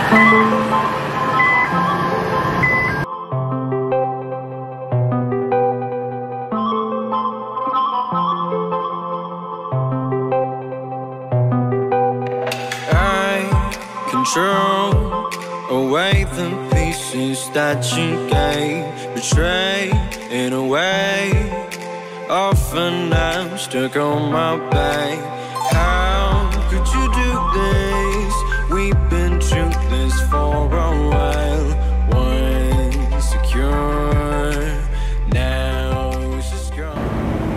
Control away the pieces that you gave, betray in a way. Often I'm stuck on my back. How could you do this? We've been through this for a while. Once secure, now it's just gone.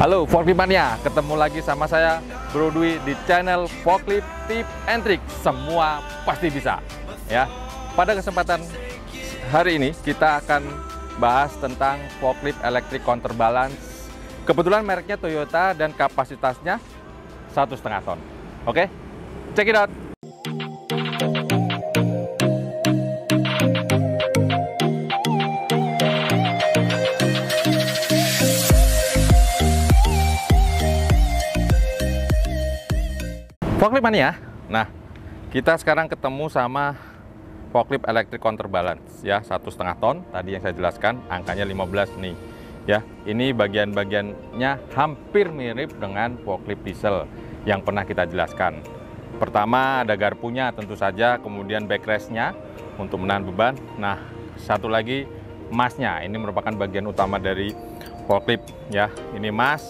Halo Forklift Mania, ketemu lagi sama saya Bro Dwi di channel Forklift Tip and Trick. Semua pasti bisa ya. Pada kesempatan hari ini kita akan bahas tentang forklift electric counterbalance. Kebetulan mereknya Toyota dan kapasitasnya 1,5 ton. Oke, check it out. Forklift Mania. Nah, kita sekarang ketemu sama forklift electric counterbalance ya, 1,5 ton. Tadi yang saya jelaskan angkanya 15 nih. Ya, ini bagian-bagiannya hampir mirip dengan forklift diesel yang pernah kita jelaskan. Pertama ada garpunya tentu saja, kemudian backrest-nya untuk menahan beban. Nah, satu lagi masnya. Ini merupakan bagian utama dari forklift ya. Ini mas,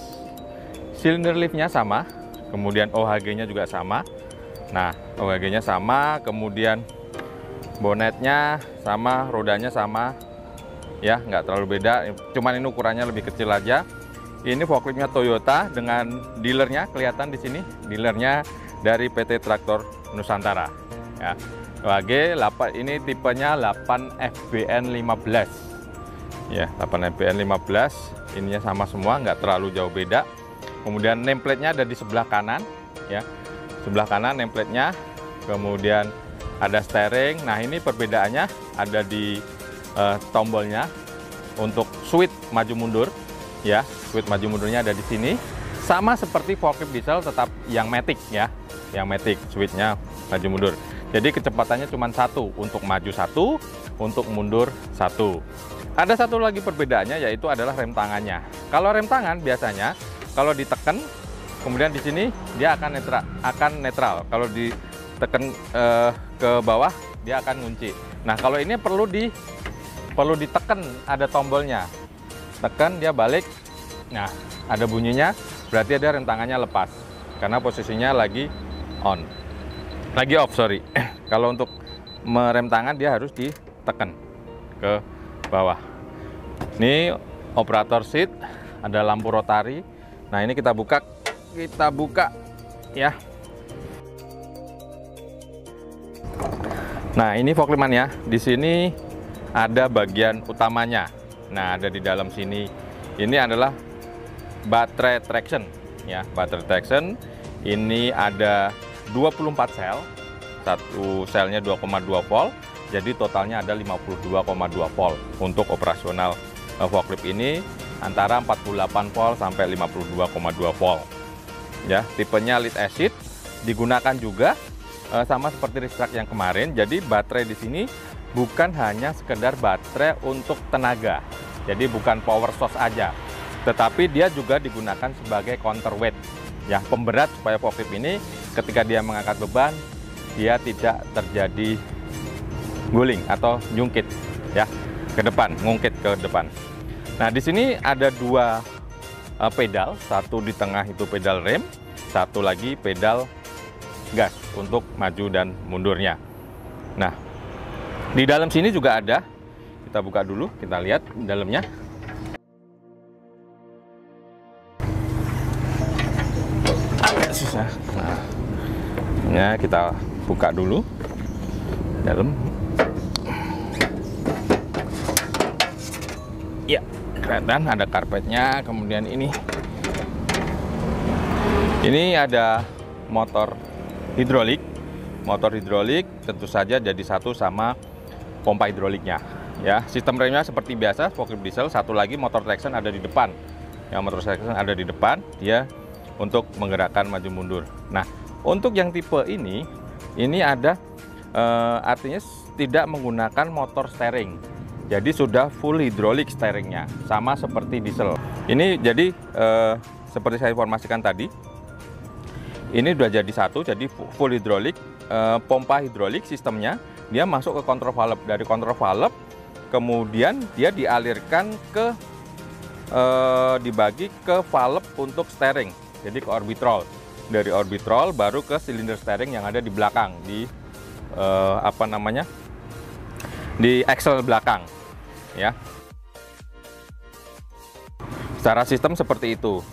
cylinder lift-nya sama. Kemudian OHG-nya juga sama. Nah, OHG-nya sama, kemudian bonetnya sama, rodanya sama. Ya, nggak terlalu beda, cuman ini ukurannya lebih kecil aja. Ini forkliftnya Toyota dengan dealernya kelihatan di sini. Dealernya dari PT Traktor Nusantara. Ya, OHG ini tipenya 8FBN15. Ya, 8FBN15. Ininya sama semua, nggak terlalu jauh beda. Kemudian nameplate-nya ada di sebelah kanan, ya, sebelah kanan nameplate-nya. Kemudian ada steering. Nah, ini perbedaannya ada di tombolnya untuk switch maju mundur, ya. Switch maju mundurnya ada di sini. Sama seperti forklift diesel, tetap yang matic, ya, yang matic switch-nya maju mundur. Jadi kecepatannya cuma satu, untuk maju satu, untuk mundur satu. Ada satu lagi perbedaannya, yaitu adalah rem tangannya. Kalau rem tangan biasanya kalau ditekan, kemudian di sini dia akan netral. Kalau ditekan ke bawah, dia akan ngunci. Nah, kalau ini perlu ditekan, ada tombolnya. Tekan, dia balik. Nah, ada bunyinya, berarti ada rem tangannya lepas. Karena posisinya lagi on. Lagi off, sorry. Kalau untuk merem tangan, dia harus ditekan ke bawah. Ini operator seat, ada lampu rotari. Nah, ini kita buka ya. Nah, ini forklift Mania. Di sini ada bagian utamanya. Nah, ada di dalam sini. Ini adalah baterai traction ya, baterai traction. Ini ada 24 sel. Satu selnya 2,2 volt. Jadi totalnya ada 52,2 volt untuk operasional forklift ini. Antara 48 volt sampai 52,2 volt. Ya, tipenya lead acid, digunakan juga sama seperti Ristrack yang kemarin. Jadi baterai di sini bukan hanya sekedar baterai untuk tenaga. Jadi bukan power source aja, tetapi dia juga digunakan sebagai counterweight. Ya, pemberat supaya forklift ini ketika dia mengangkat beban, dia tidak terjadi guling atau nyungkit ya ke depan, ngungkit ke depan. Nah, di sini ada dua pedal, satu di tengah itu pedal rem, satu lagi pedal gas untuk maju dan mundurnya. Nah, di dalam sini juga ada, kita buka dulu, kita lihat dalamnya. Agak susah. Nah, ya, kita buka dulu dalam. Ya, kelihatan ada karpetnya. Kemudian ini ada motor hidrolik. Motor hidrolik tentu saja jadi satu sama pompa hidroliknya. Ya, sistem remnya seperti biasa forklift diesel. Satu lagi motor traction ada di depan. Yang motor traction ada di depan, dia untuk menggerakkan maju mundur. Nah, untuk yang tipe ini ada artinya tidak menggunakan motor steering. Jadi sudah full hidrolik steeringnya, sama seperti diesel. Ini jadi seperti saya informasikan tadi, ini sudah jadi satu, jadi full hidrolik, pompa hidrolik sistemnya, dia masuk ke kontrol valve. Dari kontrol valve, kemudian dia dialirkan ke, dibagi ke valve untuk steering, jadi ke orbitrol. Dari orbitrol baru ke silinder steering yang ada di belakang, di di axle belakang, ya. Secara sistem seperti itu.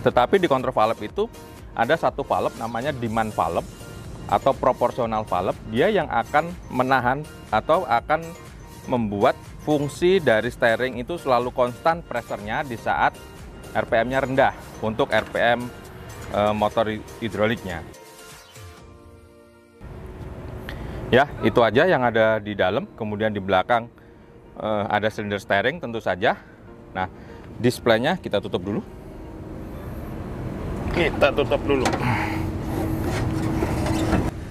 Tetapi di kontrol valve itu ada satu valve namanya demand valve atau proportional valve. Dia yang akan menahan atau akan membuat fungsi dari steering itu selalu konstan pressure-nya di saat RPM-nya rendah untuk RPM motor hidroliknya. Ya, itu aja yang ada di dalam. Kemudian di belakang ada silinder steering tentu saja. Nah, displaynya kita tutup dulu.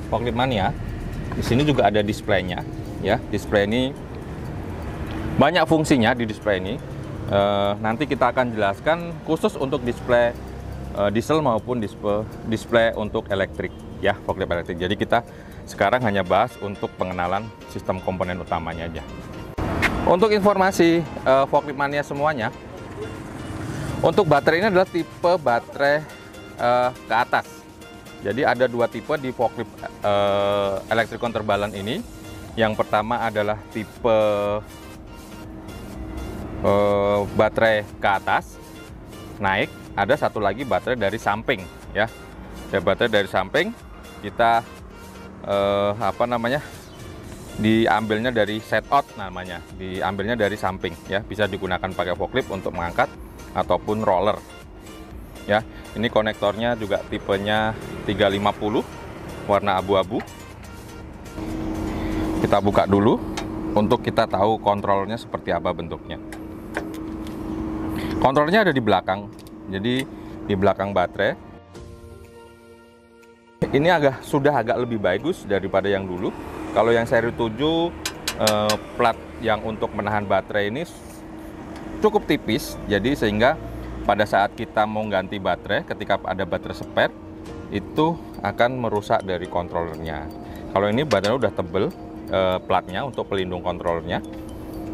Forklift Mania. Di sini juga ada displaynya. Ya, display ini banyak fungsinya di display ini. Nanti kita akan jelaskan khusus untuk display diesel maupun display untuk elektrik, ya, forklift elektrik. Jadi kita sekarang hanya bahas untuk pengenalan sistem komponen utamanya aja. Untuk informasi Forklift Mania semuanya, untuk baterai ini adalah tipe baterai ke atas. Jadi ada dua tipe di forklift elektrik counterbalance ini. Yang pertama adalah tipe baterai ke atas naik, ada satu lagi baterai dari samping, ya. Ada baterai dari samping, kita diambilnya dari set out namanya, diambilnya dari samping, ya. Bisa digunakan pakai forklift untuk mengangkat ataupun roller, ya. Ini konektornya juga tipenya 350 warna abu-abu. Kita buka dulu untuk kita tahu kontrolnya seperti apa bentuknya. Kontrolnya ada di belakang, jadi di belakang baterai. Ini sudah agak lebih bagus daripada yang dulu. Kalau yang seri 7 plat yang untuk menahan baterai ini cukup tipis, jadi sehingga pada saat kita mau ganti baterai, ketika ada baterai spare, itu akan merusak dari kontrolernya. Kalau ini baterai udah tebel platnya untuk pelindung kontrolernya,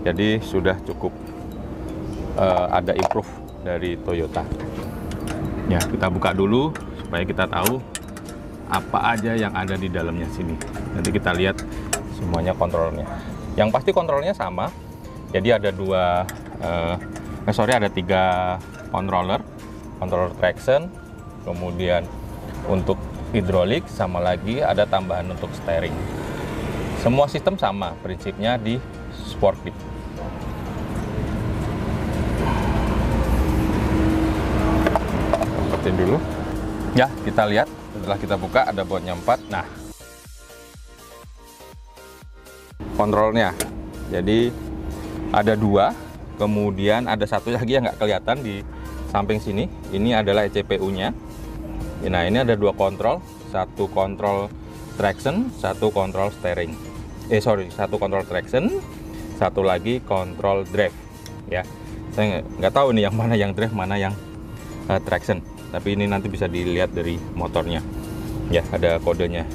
jadi sudah cukup ada improve dari Toyota. Ya, kita buka dulu supaya kita tahu apa aja yang ada di dalamnya sini. Nanti kita lihat semuanya kontrolnya. Yang pasti kontrolnya sama. Jadi ada ada 3 controller traction, kemudian untuk hidrolik, sama lagi ada tambahan untuk steering. Semua sistem sama prinsipnya di Sportlift. Seperti dulu. Ya, kita lihat setelah kita buka ada bautnya 4. Nah, kontrolnya. Jadi ada 2, kemudian ada satu lagi yang nggak kelihatan di samping sini. Ini adalah ECPU-nya. Nah, ini ada 2 kontrol, satu kontrol traction, satu kontrol steering. Satu kontrol traction, satu lagi kontrol drive. Ya, saya nggak tahu nih yang mana yang drive, mana yang traction. Tapi ini nanti bisa dilihat dari motornya. Ya, ada kodenya.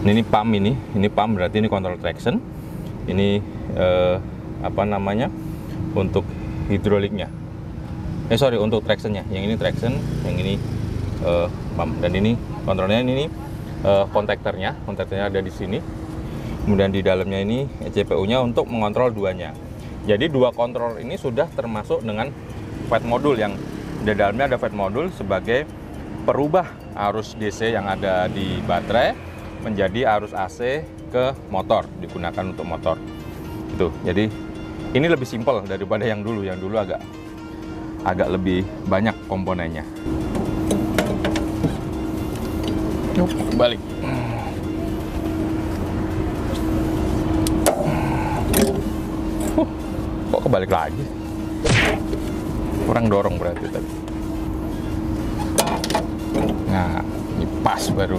Ini pump, ini pump, berarti ini kontrol traction. Ini untuk hidroliknya. Untuk tractionnya. Yang ini traction, yang ini pump. Dan ini kontrolnya, ini kontaktornya ada di sini. Kemudian di dalamnya ini ECPU-nya untuk mengontrol duanya. Jadi 2 kontrol ini sudah termasuk dengan FET modul, yang di dalamnya ada FET modul sebagai perubah arus DC yang ada di baterai menjadi arus AC ke motor, digunakan untuk motor. Itu. Jadi ini lebih simpel daripada yang dulu. Yang dulu agak lebih banyak komponennya. Balik. Kok kebalik lagi? Kurang dorong berarti tadi. Nah, ini pas baru.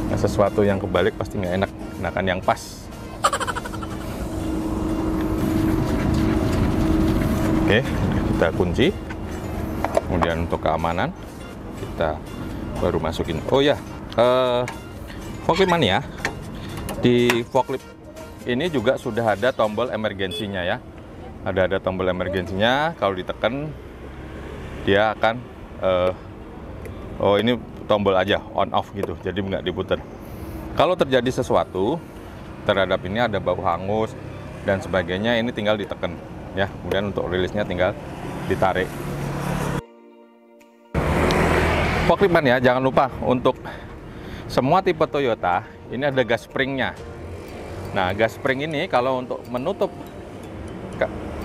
Nah, sesuatu yang kebalik pasti nggak enak, enakan yang pas. Oke, kita kunci. Kemudian untuk keamanan kita baru masukin. Oh ya, forklift mania, di forklift ini juga sudah ada tombol emergensinya ya. Ada tombol emergensinya. Kalau ditekan dia akan oh ini tombol aja on off gitu, jadi nggak diputar. Kalau terjadi sesuatu terhadap ini, ada bau hangus dan sebagainya, ini tinggal ditekan ya. Kemudian untuk rilisnya tinggal ditarik. Forklift mania, jangan lupa untuk semua tipe Toyota ini ada gas springnya. Nah, gas spring ini kalau untuk menutup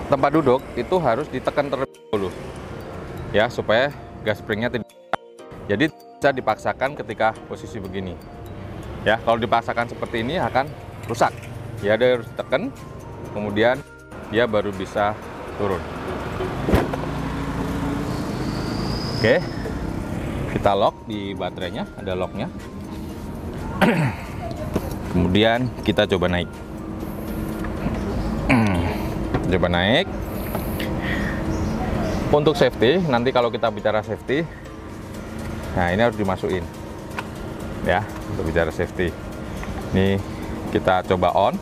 tempat duduk itu harus ditekan terlebih dahulu ya, supaya gas springnya tidak, jadi bisa dipaksakan ketika posisi begini ya. Kalau dipaksakan seperti ini akan rusak ya, dia harus ditekan, kemudian dia baru bisa turun. Oke, kita lock di baterainya, ada locknya. Kemudian kita coba naik. Coba naik. Untuk safety, nanti kalau kita bicara safety, nah ini harus dimasukin ya, untuk bicara safety. Ini kita coba on.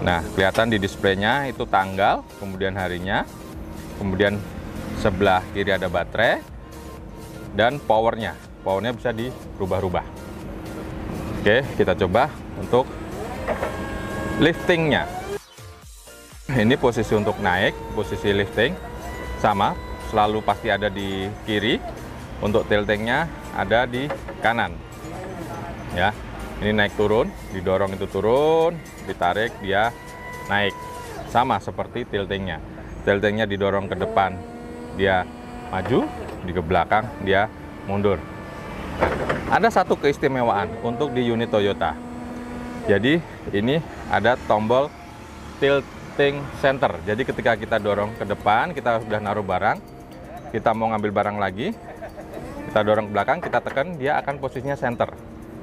Nah, kelihatan di displaynya itu tanggal, kemudian harinya, kemudian sebelah kiri ada baterai dan powernya bisa dirubah-rubah. Oke, kita coba untuk liftingnya. Ini posisi untuk naik, posisi lifting sama, selalu pasti ada di kiri. Untuk tiltingnya ada di kanan ya. Ini naik turun, didorong itu turun, ditarik dia naik, sama seperti tiltingnya. Tiltingnya didorong ke depan dia maju, di ke belakang dia mundur. Ada satu keistimewaan untuk di unit Toyota. Jadi ini ada tombol tilting center. Jadi ketika kita dorong ke depan, kita sudah naruh barang, kita mau ngambil barang lagi, kita dorong ke belakang, kita tekan, dia akan posisinya center.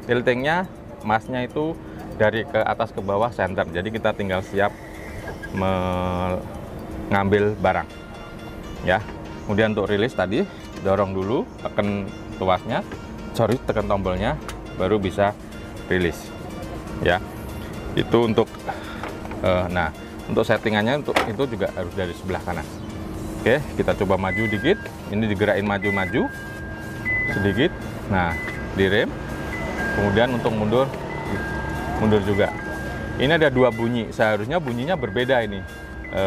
Tiltingnya, masnya itu dari ke atas ke bawah center. Jadi kita tinggal siap mengambil barang ya. Kemudian untuk rilis tadi, dorong dulu, tekan tuasnya, tekan tombolnya, baru bisa rilis ya. Itu untuk nah, untuk settingannya untuk itu juga harus dari sebelah kanan. Oke, kita coba maju dikit. Ini digerakin maju-maju sedikit. Nah, direm. Kemudian untuk mundur juga. Ini ada dua bunyi, seharusnya bunyinya berbeda ini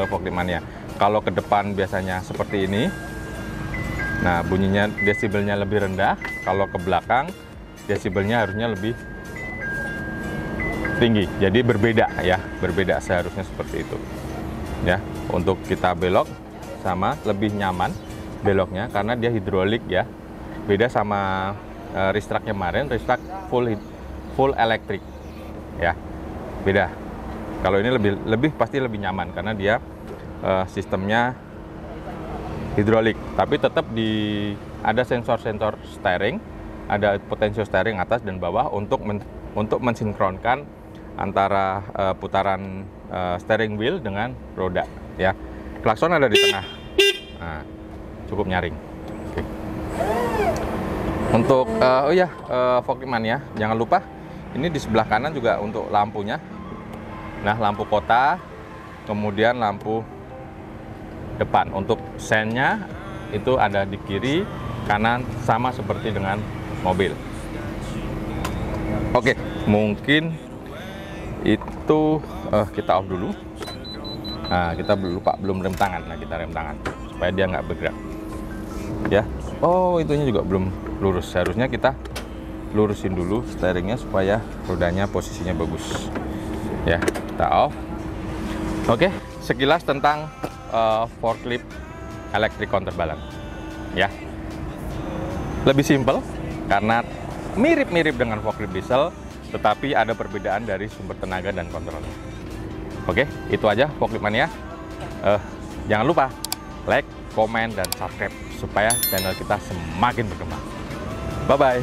forklift mania. Kalau ke depan biasanya seperti ini, nah bunyinya desibelnya lebih rendah. Kalau ke belakang desibelnya harusnya lebih tinggi. Jadi berbeda ya, berbeda seharusnya seperti itu ya. Untuk kita belok sama lebih nyaman beloknya karena dia hidrolik ya. Beda sama Ristrak kemarin, Ristrak full elektrik ya, beda. Kalau ini lebih pasti lebih nyaman karena dia sistemnya hidrolik, tapi tetap ada sensor steering, ada potential steering atas dan bawah untuk mensinkronkan antara putaran steering wheel dengan roda ya. Klakson ada di tengah, nah, cukup nyaring. Oke. Untuk forklift mania, jangan lupa ini di sebelah kanan juga untuk lampunya. Nah, lampu kota, kemudian lampu depan. Untuk sennya itu ada di kiri, kanan, sama seperti dengan mobil. Oke, mungkin itu kita off dulu. Nah, kita belum rem tangan. Nah, kita rem tangan supaya dia nggak bergerak. Ya. Oh, itunya juga belum lurus. Seharusnya kita lurusin dulu steeringnya supaya rodanya posisinya bagus. Ya, kita off. Oke, sekilas tentang forklift electric counterbalance. Ya, lebih simpel karena mirip-mirip dengan forklift diesel, tetapi ada perbedaan dari sumber tenaga dan kontrolnya. Oke, itu aja forklift mania. Jangan lupa like, komen, dan subscribe supaya channel kita semakin berkembang. Bye-bye.